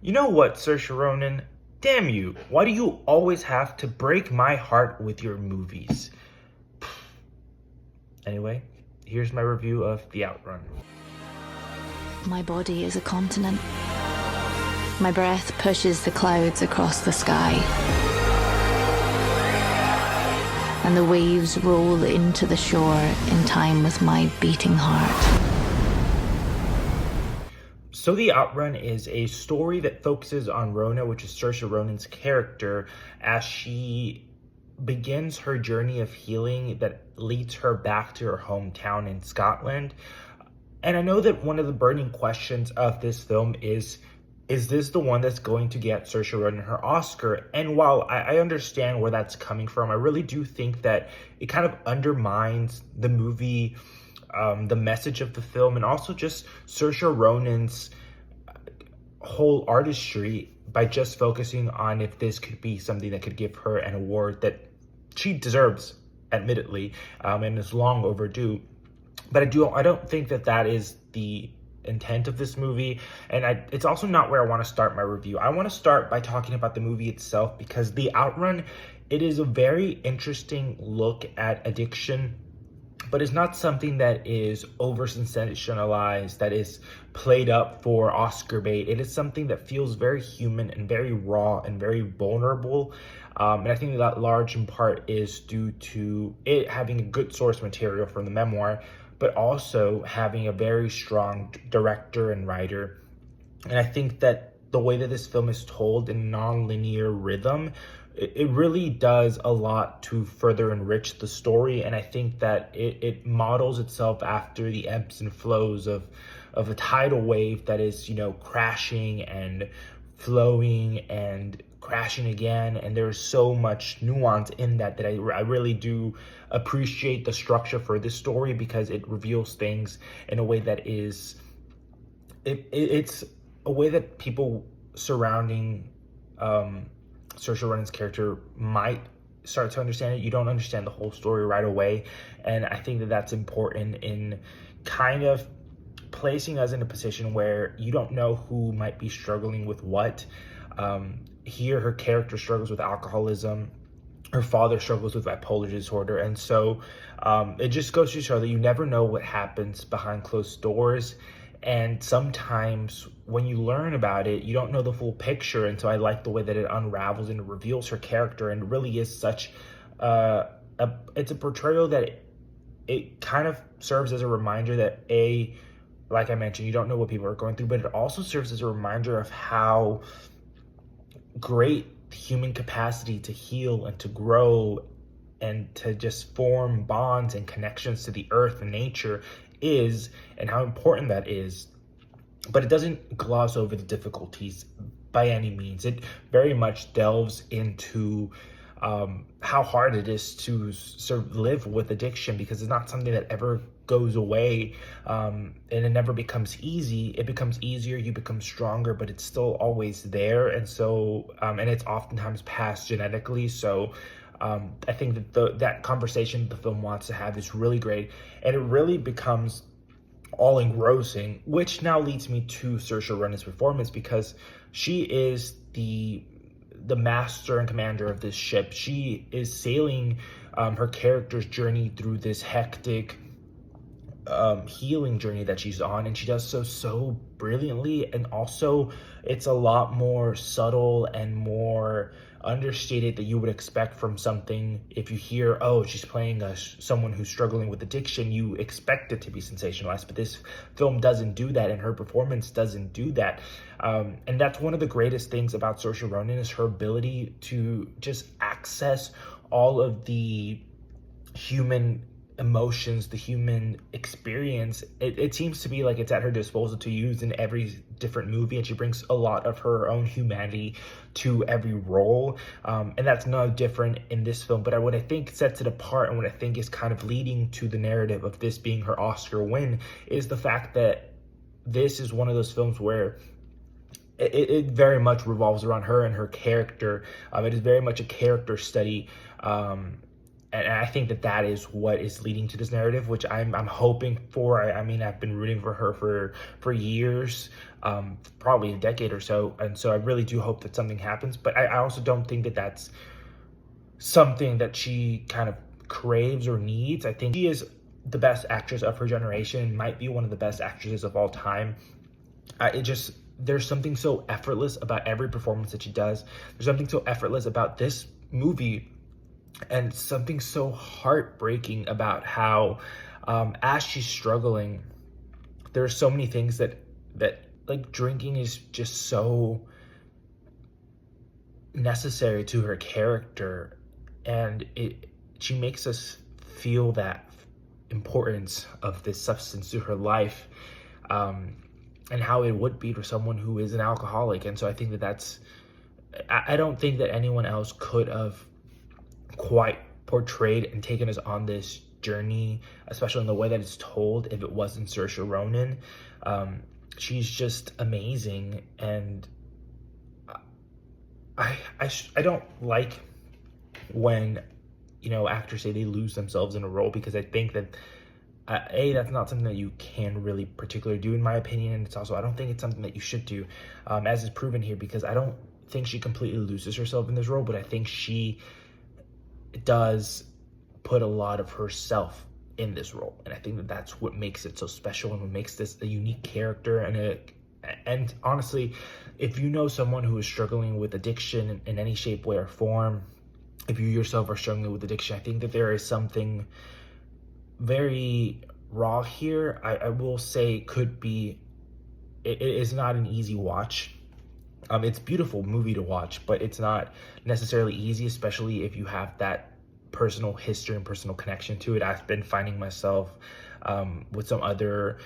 You know what, Saoirse Ronan? Damn you. Why do you always have to break my heart with your movies? Anyway, here's my review of The Outrun. My body is a continent. My breath pushes the clouds across the sky. And the waves roll into the shore in time with my beating heart. So The Outrun is a story that focuses on Rona, which is Saoirse Ronan's character, as she begins her journey of healing that leads her back to her hometown in Scotland. And I know that one of the burning questions of this film is this the one that's going to get Saoirse Ronan her Oscar? And while I understand where that's coming from, I really do think that it kind of undermines the movie, the message of the film, and also just Saoirse Ronan's whole artistry by just focusing on if this could be something that could give her an award that she deserves, admittedly, and is long overdue. But I don't think that is the intent of this movie, and it's also not where I want to start my review. I want to start by talking about the movie itself, because The Outrun, it is a very interesting look at addiction, but it's not something that is over sensationalized, that is played up for Oscar bait. It is something that feels very human and very raw and very vulnerable. And I think that large in part is due to it having a good source material from the memoir, but also having a very strong director and writer. And I think that the way that this film is told in non-linear rhythm, it really does a lot to further enrich the story. And I think that it models itself after the ebbs and flows of a tidal wave that is, crashing and flowing and crashing again. And there's so much nuance in that I really do appreciate the structure for this story, because it reveals things in a way that is, it's a way that people surrounding Saoirse Ronan's character might start to understand it. You don't understand the whole story right away, and I think that that's important in kind of placing us in a position where you don't know who might be struggling with what. Here, her character struggles with alcoholism. Her father struggles with bipolar disorder, and so it just goes to show that you never know what happens behind closed doors. And sometimes when you learn about it, you don't know the full picture. And so I like the way that it unravels and it reveals her character. And it really is such it's a portrayal that it kind of serves as a reminder that, like I mentioned, you don't know what people are going through, but it also serves as a reminder of how great human capacity to heal and to grow and to just form bonds and connections to the earth and nature is, and how important that is. But it doesn't gloss over the difficulties by any means. It very much delves into how hard it is to sort of live with addiction, because it's not something that ever goes away, and it never becomes easy. It becomes easier, you become stronger, but it's still always there. And so and it's oftentimes passed genetically. So I think that that conversation the film wants to have is really great, and it really becomes all engrossing, which now leads me to Saoirse Ronan's performance, because she is the master and commander of this ship. She is sailing her character's journey through this hectic healing journey that she's on, and she does so brilliantly. And also it's a lot more subtle and more understated that you would expect from something. If you hear, oh, she's playing someone who's struggling with addiction, you expect it to be sensationalized, but this film doesn't do that, and her performance doesn't do that. And that's one of the greatest things about Saoirse Ronan, is her ability to just access all of the human emotions, the human experience. It seems to be like it's at her disposal to use in every different movie, and she brings a lot of her own humanity to every role, and that's no different in this film. But what I think sets it apart, and what I think is kind of leading to the narrative of this being her Oscar win, is the fact that this is one of those films where it very much revolves around her and her character. It is very much a character study, and I think that that is what is leading to this narrative, which I'm hoping for. I mean, I've been rooting for her for years, probably a decade or so, and so I really do hope that something happens. But I also don't think that that's something that she kind of craves or needs. I think she is the best actress of her generation, might be one of the best actresses of all time. There's something so effortless about every performance that she does. There's something so effortless about this movie, and something so heartbreaking about how, as she's struggling, there are so many things that like drinking is just so necessary to her character, and she makes us feel that importance of this substance to her life, and how it would be for someone who is an alcoholic. And so I think that I don't think that anyone else could have quite portrayed and taken us on this journey, especially in the way that it's told, if it wasn't Saoirse Ronan. She's just amazing, and I don't like when, you know, actors say they lose themselves in a role, because I think that that's not something that you can really particularly do, in my opinion. And it's also, I don't think it's something that you should do, as is proven here, because I don't think she completely loses herself in this role, but I think she does put a lot of herself in this role, and I think that that's what makes it so special and what makes this a unique character. And honestly, if you know someone who is struggling with addiction in any shape, way, or form, if you yourself are struggling with addiction, I think that there is something very raw here. I will say it is not an easy watch. It's a beautiful movie to watch, but it's not necessarily easy, especially if you have that personal history and personal connection to it. I've been finding myself with some other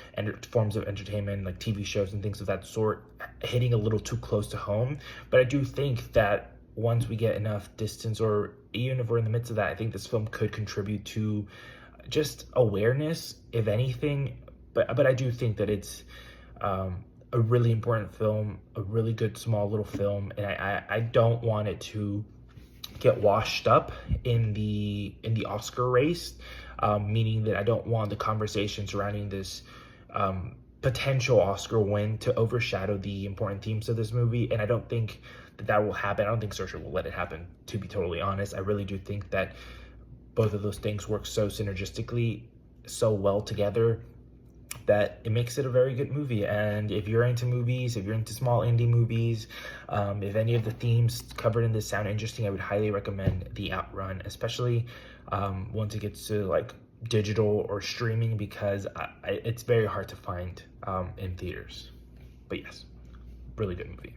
forms of entertainment, like TV shows and things of that sort, hitting a little too close to home. But I do think that once we get enough distance, or even if we're in the midst of that, I think this film could contribute to just awareness, if anything. But I do think that it's a really important film, a really good small little film, and I don't want it to get washed up in the Oscar race, meaning that I don't want the conversation surrounding this potential Oscar win to overshadow the important themes of this movie. And I don't think that will happen. I don't think Saoirse will let it happen, to be totally honest. I really do think that both of those things work so synergistically, so well together, that it makes it a very good movie. And if you're into movies, if you're into small indie movies, if any of the themes covered in this sound interesting, I would highly recommend the Outrun, especially once it gets to like digital or streaming, because it's very hard to find in theaters. But yes, really good movie.